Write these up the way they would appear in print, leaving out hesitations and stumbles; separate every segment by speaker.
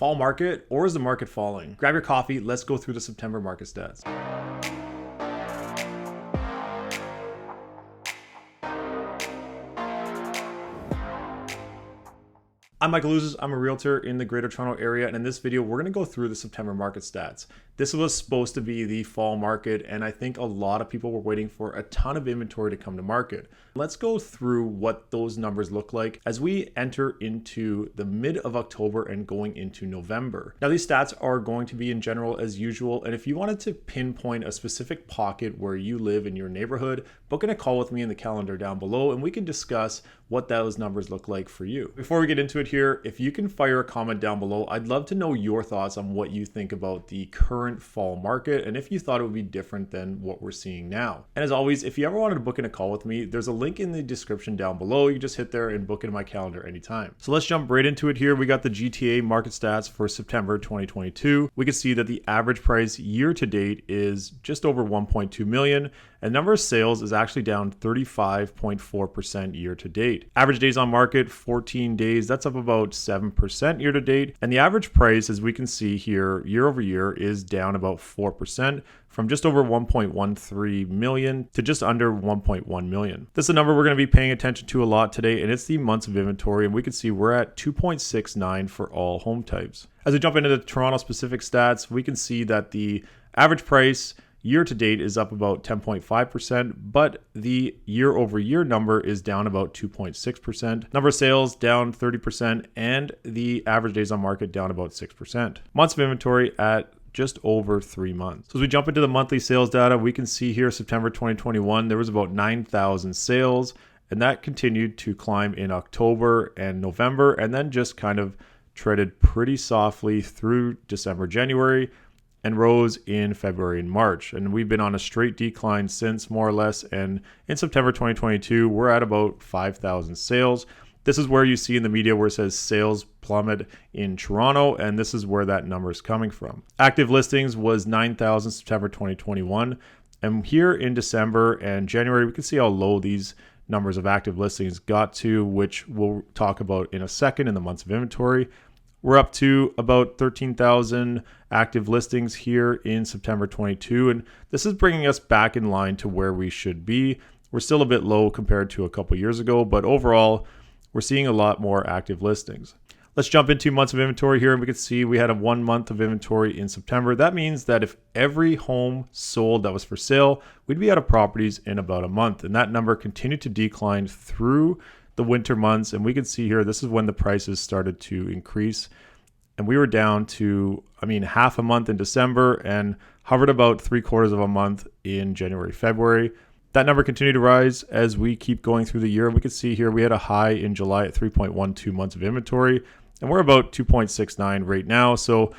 Speaker 1: Fall market, or is the market falling? Grab your coffee, let's go through the September market stats. I'm Michael Ouzas, I'm a realtor in the Greater Toronto area, and in this video, we're gonna go through the September market stats. This was supposed to be the fall market, and I think a lot of people were waiting for a ton of inventory to come to market. Let's go through what those numbers look like as we enter into the mid of October and going into November. Now, these stats are going to be in general as usual, and if you wanted to pinpoint a specific pocket where you live in your neighborhood, book in a call with me in the calendar down below, and we can discuss what those numbers look like for you. Before we get into it here, if you can fire a comment down below, I'd love to know your thoughts on what you think about the current fall market and if you thought it would be different than what we're seeing now. And as always, if you ever wanted to book in a call with me, there's a link in the description down below. You can just hit there and book in my calendar anytime. So let's jump right into it here. We got the GTA market stats for September 2022. We can see that the average price year to date is just over 1.2 million. And number of sales is actually down 35.4% year to date. Average days on market, 14 days. That's up about 7% year to date. And the average price, as we can see here, year over year is down about 4% from just over 1.13 million to just under 1.1 million. This is a number we're going to be paying attention to a lot today, and it's the months of inventory. And we can see we're at 2.69 for all home types. As we jump into the Toronto specific stats, we can see that the average price year to date is up about 10.5%, but the year over year number is down about 2.6%. Number of sales down 30%, and the average days on market down about 6%. Months of inventory at just over 3 months. So as we jump into the monthly sales data, we can see here September 2021, there was about 9,000 sales, and that continued to climb in October and November, and then just kind of treaded pretty softly through December, January, and rose in February and March. And we've been on a straight decline since, more or less. And in September 2022, we're at about 5,000 sales. This is where you see in the media where it says sales plummet in Toronto, and this is where that number is coming from. Active listings was 9,000 September 2021. And here in December and January, we can see how low these numbers of active listings got to, which we'll talk about in a second in the months of inventory. We're up to about 13,000 active listings here in September 22, and this is bringing us back in line to where we should be. We're still a bit low compared to a couple years ago, but overall, we're seeing a lot more active listings. Let's jump into months of inventory here, and we can see we had a 1 month of inventory in September. That means that if every home sold that was for sale, we'd be out of properties in about a month, and that number continued to decline through the winter months. And we can see here, this is when the prices started to increase, and we were down to, half a month in December and hovered about 3/4 of a month in January, February. That number continued to rise as we keep going through the year. And we can see here, we had a high in July at 3.12 months of inventory, and we're about 2.69 right now. So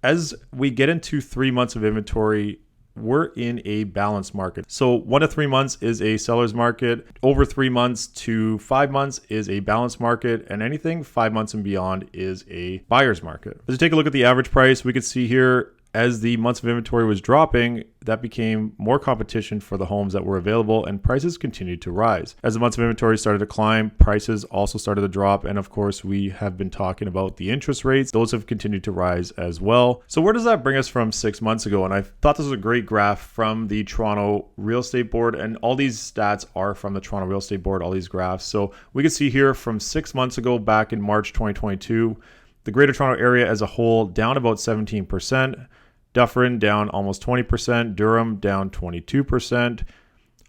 Speaker 1: as we get into 3 months of inventory, we're in a balanced market. So 1 to 3 months is a seller's market. Over 3 months to 5 months is a balanced market. And anything 5 months and beyond is a buyer's market. As we take a look at the average price, we can see here as the months of inventory was dropping, that became more competition for the homes that were available, and prices continued to rise. As the months of inventory started to climb, prices also started to drop. And of course, we have been talking about the interest rates. Those have continued to rise as well. So where does that bring us from 6 months ago? And I thought this was a great graph from the Toronto Real Estate Board. And all these stats are from the Toronto Real Estate Board, all these graphs. So we can see here from 6 months ago, back in March 2022, the Greater Toronto Area as a whole down about 17%. Dufferin down almost 20%, Durham down 22%,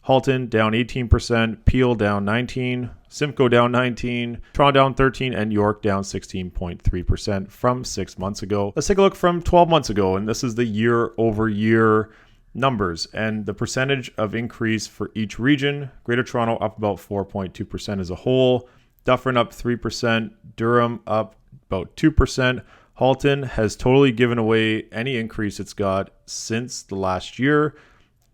Speaker 1: Halton down 18%, Peel down 19%, Simcoe down 19%, Toronto down 13%, and York down 16.3% from 6 months ago. Let's take a look from 12 months ago, and this is the year over year numbers and the percentage of increase for each region. Greater Toronto up about 4.2% as a whole, Dufferin up 3%, Durham up about 2%, Halton has totally given away any increase it's got since the last year.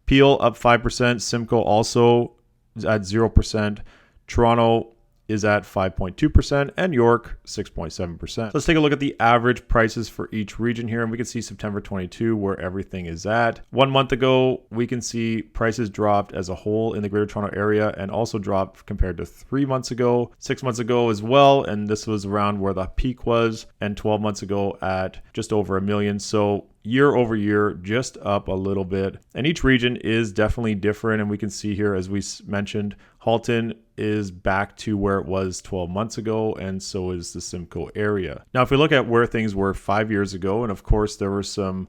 Speaker 1: Peel up 5%. Simcoe also at 0%. Toronto is at 5.2% and York 6.7%. Let's take a look at the average prices for each region here, and we can see September 22 where everything is at. 1 month ago, we can see prices dropped as a whole in the Greater Toronto Area and also dropped compared to 3 months ago, 6 months ago as well, and this was around where the peak was, and 12 months ago at just over 1 million. So year over year, just up a little bit. And each region is definitely different. And we can see here, as we mentioned, Halton is back to where it was 12 months ago, and so is the Simcoe area. Now, if we look at where things were 5 years ago, and of course there were some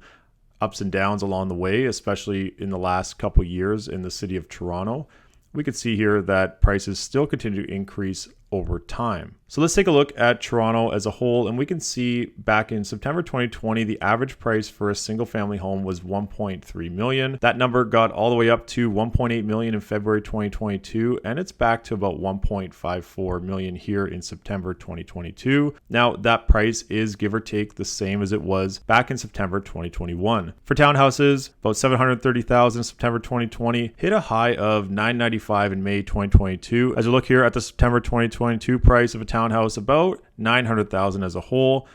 Speaker 1: ups and downs along the way, especially in the last couple years in the city of Toronto, we could see here that prices still continue to increase over time. So let's take a look at Toronto as a whole, and we can see back in September 2020, the average price for a single family home was 1.3 million. That number got all the way up to 1.8 million in February 2022, and it's back to about 1.54 million here in September 2022. Now, that price is give or take the same as it was back in September 2021. For townhouses, about 730,000 in September 2020, hit a high of 995 in May 2022. As you look here at the September 2022 price of a townhouse, about 900,000 as a whole,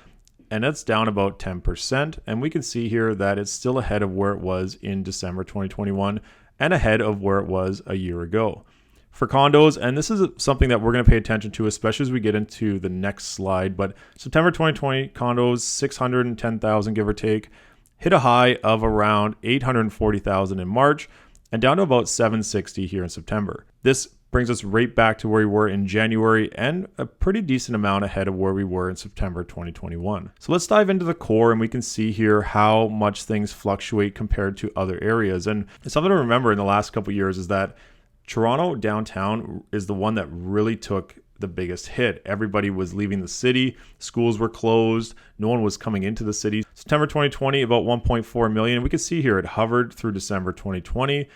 Speaker 1: and that's down about 10%. And we can see here that it's still ahead of where it was in December 2021 and ahead of where it was a year ago. For condos, and this is something that we're going to pay attention to, especially as we get into the next slide, but September 2020 condos, 610,000 give or take, hit a high of around 840,000 in March and down to about 760 here in September. This brings us right back to where we were in January and a pretty decent amount ahead of where we were in September 2021. So let's dive into the core, and we can see here how much things fluctuate compared to other areas. And something to remember in the last couple of years is that Toronto downtown is the one that really took the biggest hit. Everybody was leaving the city, schools were closed, no one was coming into the city. September 2020, about 1.4 million. We can see here it hovered through December 2020,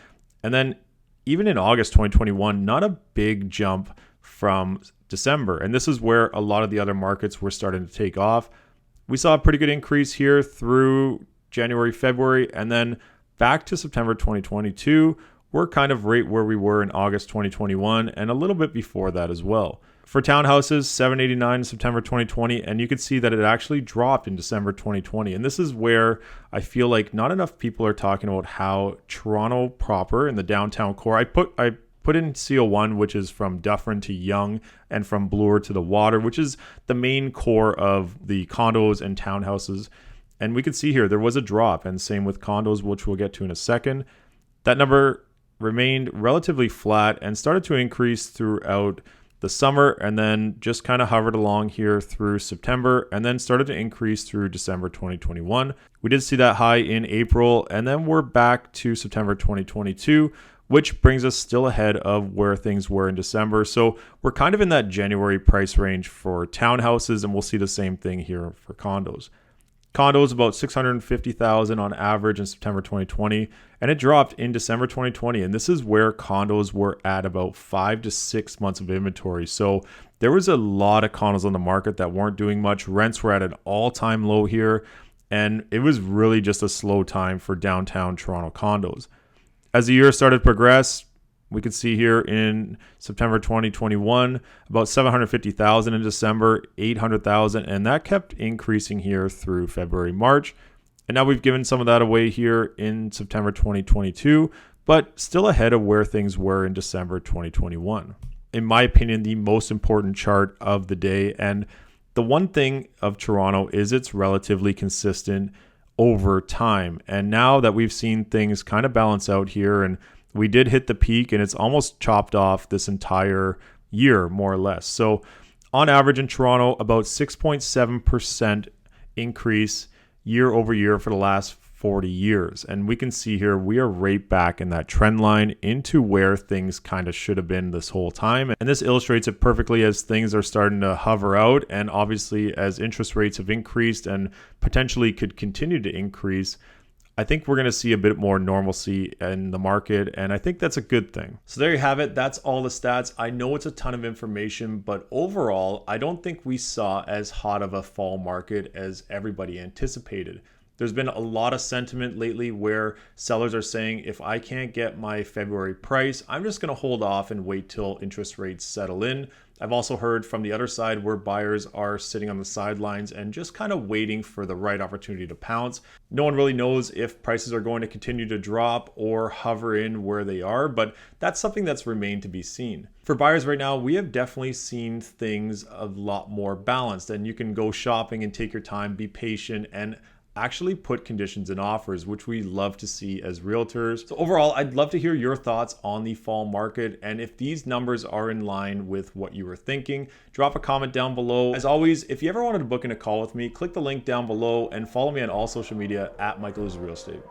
Speaker 1: and then even in August 2021, not a big jump from December. And this is where a lot of the other markets were starting to take off. We saw a pretty good increase here through January, February, and then back to September 2022. We're kind of right where we were in August 2021 and a little bit before that as well. For townhouses, 789 in September 2020, and you can see that it actually dropped in December 2020. And this is where I feel like not enough people are talking about how Toronto proper in the downtown core. I put in CO1, which is from Dufferin to Yonge and from Bloor to the Water, which is the main core of the condos and townhouses. And we can see here there was a drop, and same with condos, which we'll get to in a second. That number remained relatively flat and started to increase throughout the summer, and then just kind of hovered along here through September, and then started to increase through December 2021. We did see that high in April, and then we're back to September 2022, which brings us still ahead of where things were in December. So we're kind of in that January price range for townhouses, and we'll see the same thing here for condos. Condos about 650,000 on average in September 2020, and it dropped in December 2020. And this is where condos were at about 5 to 6 months of inventory. So there was a lot of condos on the market that weren't doing much. Rents were at an all-time low here, and it was really just a slow time for downtown Toronto condos. As the year started to progress, we could see here in September 2021, about 750,000 in December, 800,000, and that kept increasing here through February, March. And now we've given some of that away here in September 2022, but still ahead of where things were in December 2021. In my opinion, the most important chart of the day. And the one thing of Toronto is it's relatively consistent over time. And now that we've seen things kind of balance out here, and we did hit the peak, and it's almost chopped off this entire year, more or less. So on average in Toronto, about 6.7% increase year over year for the last 40 years. And we can see here, we are right back in that trend line into where things kind of should have been this whole time. And this illustrates it perfectly as things are starting to hover out. And obviously, as interest rates have increased and potentially could continue to increase, I think we're going to see a bit more normalcy in the market, and I think that's a good thing. So there you have it. That's all the stats. I know it's a ton of information, but overall, I don't think we saw as hot of a fall market as everybody anticipated. There's been a lot of sentiment lately where sellers are saying, if I can't get my February price, I'm just going to hold off and wait till interest rates settle in. I've also heard from the other side where buyers are sitting on the sidelines and just kind of waiting for the right opportunity to pounce. No one really knows if prices are going to continue to drop or hover in where they are, but that's something that's remained to be seen. For buyers right now, we have definitely seen things a lot more balanced, and you can go shopping and take your time, be patient, and actually put conditions in offers, which we love to see as realtors. So overall, I'd love to hear your thoughts on the fall market, and if these numbers are in line with what you were thinking, drop a comment down below. As always, if you ever wanted to book in a call with me, click the link down below and follow me on all social media at Michael Ouzas Real Estate.